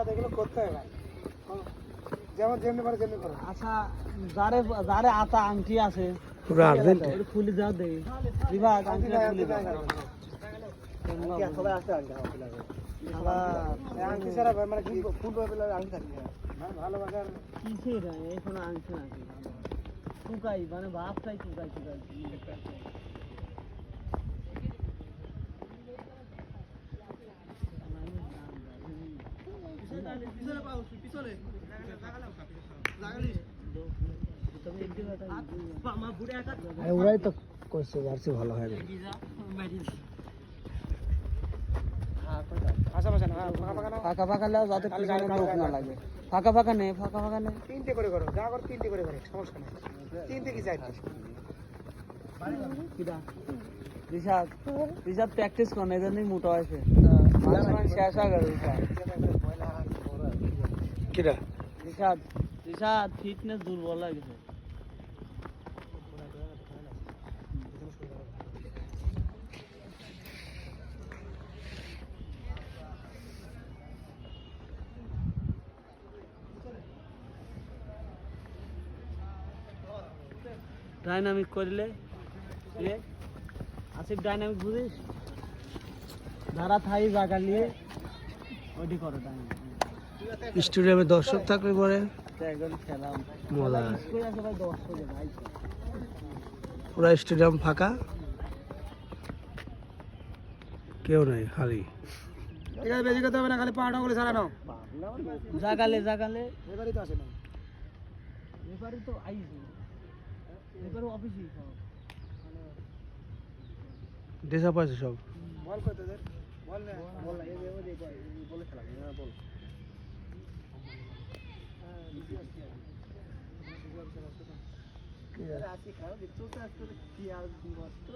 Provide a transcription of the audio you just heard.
না দেখলে করতে হয় ভাই, যেমন যেমনি পারে যেমনি করো। আচ্ছা, যারে যারে আতা আংটি আছে পুরো আর্জেন্ট ওটা খুলে দাও দেই বিভাগ আংটিটা খুলে দাও। সবাই আসতে আংটি আংটি ছাড়া মানে কি ফুল আংটি থাকবে ভালো বাজার কিসের এখন আংটি নাকি টুকাই মানে ভাবটাই টুকাই টুকাই ওরাই তো করছে, জার্সি ভালো হয় না। আশেপাশে না ফাঁকা ফাঁকা না, ফাঁকা ফাঁকা লাও যাতে পিছনে লোক না লাগে। ফাঁকা ফাঁকা নেই, ফাঁকা ফাঁকা নেই। তিনটে করে করো, যা করো তিনটে করে করো, সমস্যা নেই। তিনটে কি চাইতে কিরা ঋষাদ ঋষাদ প্র্যাকটিস করে এই জন্যই মোটা হয়েছে। শেষ হয়ে গেল কিরা ঋষাদ ঋষাদ ফিটনেস দুর্বল লাগছে। ডাইনামিক করলে আসিফ ডাইনামিক বুঝিস, যারা থাই জায়গা নিয়ে ওইটি করো ডাইনামিক। স্টেডিয়ামে দর্শক থাকলে পরে একজন খেলাম মজা স্কুল আছে ভাই, 10 করে ভাই পুরা স্টেডিয়াম ফাঁকা, কেউ নাই, খালি। এখানে বেশি করতে হবে না, খালি পাটা করে ছাড়ানো। জাগালে জাগালে এবারই তো আসে না, এবারে তো আইছি, এবারে অফিসই সব দেশা পাইছে সব। বল কই তোদের, বল না বল না, এই বলে খেলা না, বল কি আছে খাও, চলতে আসতে কি আর মস্ত